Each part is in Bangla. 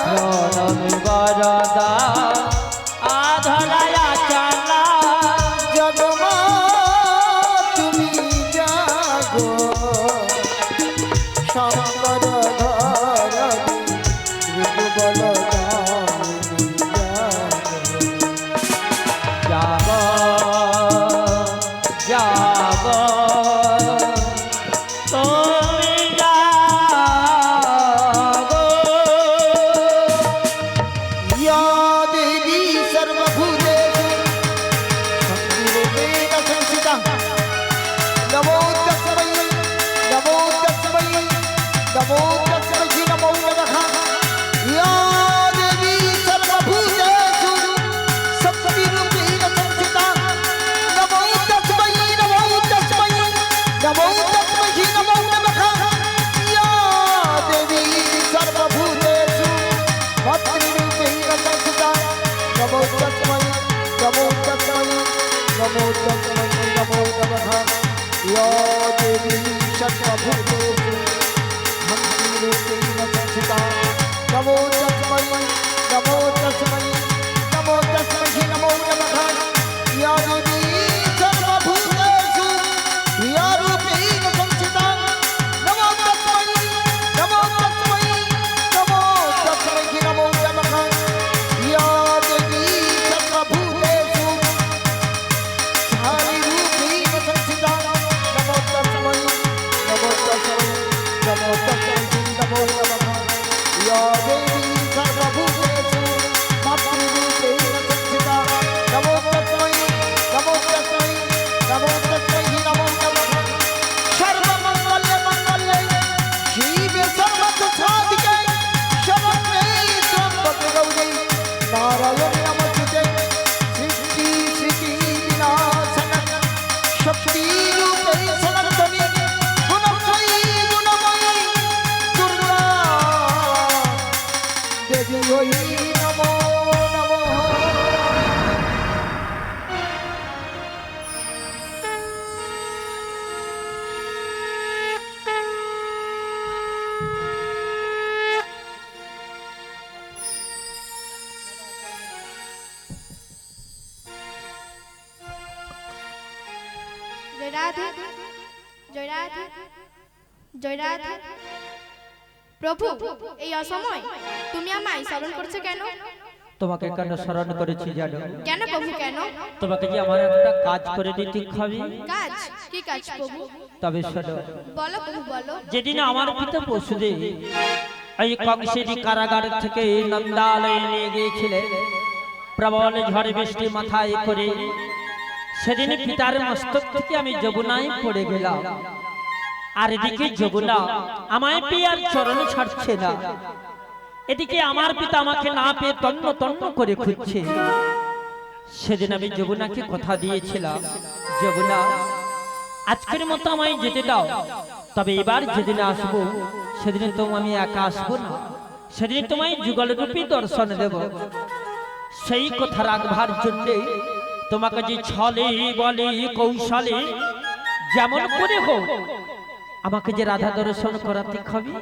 প্রণমি বরদা আধরায়া চালা জগমা তুমি জাগো শঙ্কর ধরণী রূপবল যাব যাব তুমি যাগো या देवी सर्वभूतेषु शक्तिरूपेण संस्थिता नमो तस्मै नमो तस्मै नमो तस्मै नमो नमः या देवी सर्वभूतेषु शक्तिरूपेण संस्थिता नमो तस्मै नमो तस्मै नमो तस्मै नमो नमः या देवी सर्वभूतेषु भक्तिरूपेण संस्थिता नमो तस्मै नमो तस्मै नमो तस्मै नमो नमः या देवी सर्वभूतेषु भक्तिरूपेण संस्थिता नमो तस्मै नमो तस्मै नमो तस्मै नमो नमः या देवी सर्वभूतेषु क्रियारूपेण संस्थिता नमो तस्मै नमो तस्मै नमो तस्मै नमो नमः या देवी सर्वभूतेषु स्थानिरूपेण संस्थिता नमो तस्मै नमो तस्मै नमो तस्मै नमो नमः या देवी सर्वभूतेषु मातृरूपेण संस्थिता नमो तस्मै नमो तस्मै नमो तस्मै नमो नमः सर्वमङ्गले मङ्गले शिवे सर्वदुःखसाधिके शरण्ये त्र्यम्बके गौरी नारायणे नमोस्तुते सृष्टि स्थिति विनाशनं शक्तिरूपे सनातनी गुणमयी गुणमयी दुर्गा देवी नमो नमः জয় রাধে জয় রাধে জয় রাধে। প্রভু এই অসময় তুমি আমায় স্মরণ করছো কেন? তোমাকে কেন স্মরণ করেছি জানো? কেন প্রভু কেন? তোমাকে যে আমার একটা কাজ করে দিতে হবে। কাজ? কি কাজ প্রভু? তবে শোনো, বলো প্রভু বলো। যেদিন আমার পিতা পশুদেব এই কংসের কারাগার থেকে নন্দালয়ে নিয়ে গিয়েছিলেন প্রবল ঝড় বৃষ্টি মাথায় করে, সেদিন পিতার মস্তক থেকে আমি যমুনায় পড়ে গেলাম। আর এদিকে যমুনা আমায় পেয়ে আর চরণ ছাড়ছে না। এদিকে আমার পিতা আমাকে না পেয়ে তন্ন তন্ন করে খুঁজছে। সেদিন আমি যমুনাকে কথা দিয়েছিলাম, যমুনা আজকের মতো আমায় যেতে দাও, তবে এবার যেদিন আসবো সেদিন তো আমি একা আসবো না, সেদিন তোমায় যুগল রূপী দর্শন দেব। সেই কথা রাখবার জন্য তোমাকে যে ছলে বলে কৌশলে যেমন করে হোক আমাকে যে রাধা দর্শন করাতে হবে।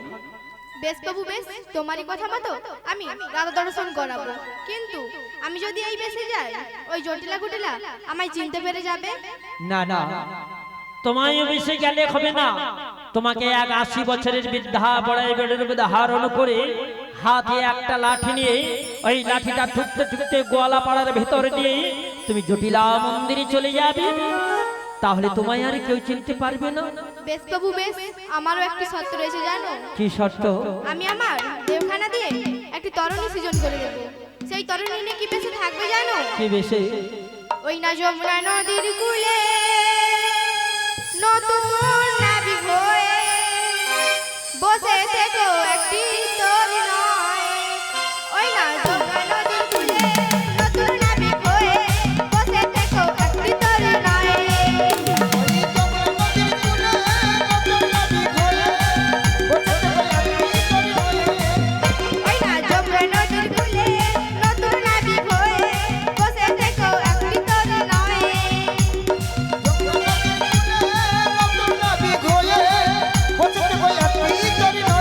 বেশ প্রভু বেশ, তোমারই কথা মতো আমি রাধা দর্শন করাবো। কিন্তু আমি যদি এই বেশে যাই, ওই জটিলা গুটিলা আমায় চিনতে পেরে যাবে। না না, তোমায় বেশে গেলে হবে না। তোমাকে এক ৮০ বছরের বৃদ্ধা বড়াই বেড়ের মধ্যে ধারণ করে হাতে একটা লাঠি নিয়ে ওই লাঠিটা ঠুকতে ঠুকতে গোয়ালা পাড়ার ভেতর দিয়ে তুমি জটিলা মন্দিরে চলে যাবে, তাহলে তোমায় আর কেউ চিনতে পারবে না। বেশ প্রভু বেশ, আমারও একটি শর্ত রয়েছে জানো? কি শর্ত? আমি আমার দেবখানা দিয়ে একটি তরণী সৃজন করে দেব। সেই তরণী নিয়ে কি বেশে থাকবে জানো? কি বেশে? ওই না যমুনা নদীর কূলে নতুন নাবিক হয়ে বসে থেকো একটি তরুণী। ওই না যমুনা নদীর কূলে নতুন নাবিক হয়ে বসে থেকো একটি তরুণী। ওই না যমুনা নদীর কূলে নতুন নাবিক হয়ে বসে থেকো একটি তরুণী। নতুন নাবিক হয়ে বসে থেকো একটি তরুণী।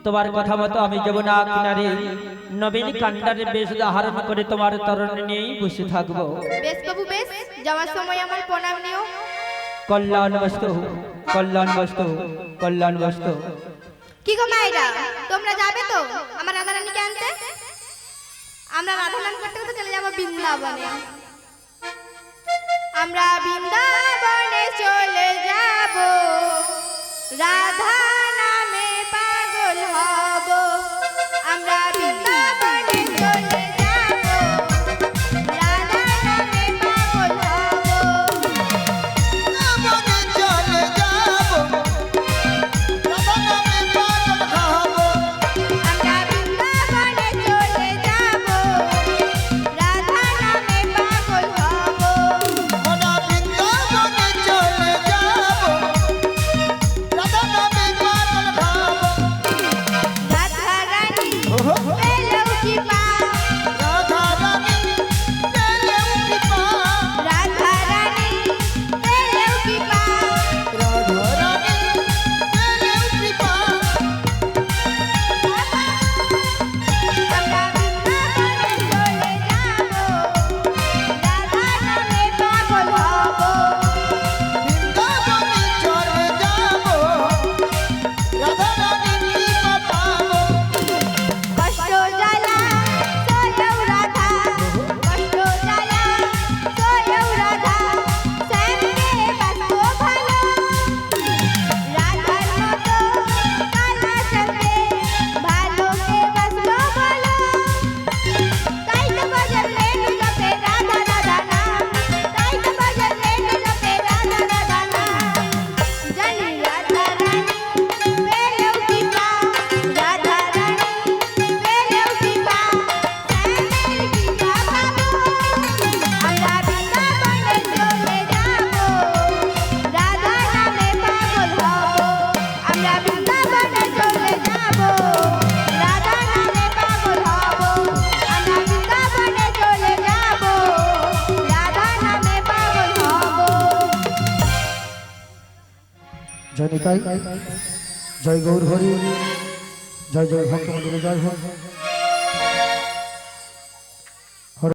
তোমার কথা মতো আমি যমুনা কিনারে নবীন কান্ডারে বেশ ধারণ করে তোমার তরণে নিয়েই বসে থাকবো। বেশ বাবু বেশ, যাওয়ার সময় আমার প্রণাম নিও। কল্যাণ বস্তু, কল্যাণ বস্তু, কল্যাণ বস্তু। কি গো মায়েরা, তোমরা যাবে তো আমার রাধারানীকে আনতে? আমরা রাধা নাম করতে করতে চলে যাবো বৃন্দাবনে। আমরা বৃন্দাবনে চলে যাব, রাধা নামে পাগল হব। আমরা বৃন্দাবনে চলে যাব, রাধা নামে পাগল হব। বৃন্দাবনে চলে যাব, রাধা নামে পাগল হব। আমরা বৃন্দাবনে চলে যাব, রাধা নামে পাগল হব। মোরা বৃন্দাবনে চলে যাব, রাধা নামে পাগল হব। রাধা রানী পেলেও কি পাও, রাধা রানী পেলেও কি পাও, রাধা রানী পেলেও কি পাও। রাধা রানী পেলেও কি পাও। আমরা বৃন্দাবনে চলে যাব, রাধা নামে পাগল হব। বৃন্দাবনে চলে যাব, রাধা রানী কৃপা পাবো। কষ্ট জ্বালা সয়েও রাধা, কষ্ট জ্বালা সয়েও রাধা, শ্যামকে বাসবো ভালো। রাধার মতো কালা শ্যামকে ভালোকে বাসবো বলো। তাই তো বাজালে জপে রাধা রাধা নাম, তাই তো বাজালে জপে রাধা রাধা নাম। জানি রাধা রানী পেলেও কি পাও, রাধা রানী পেলেও কি পাও, শ্যামের কৃপা পাবো। আমরা বৃন্দাবনে চলে যাব, রাধা নামে পাগল হব। আমরা বৃন্দাবনে চলে যাব, রাধা নামে পাগল হব। আমরা বৃন্দাবনে চলে যাব, রাধা নামে পাগল হব। জয় নিতাই, জয় গৌর হরি, জয় জয় ভক্ত মন্দিরে জয় হোক।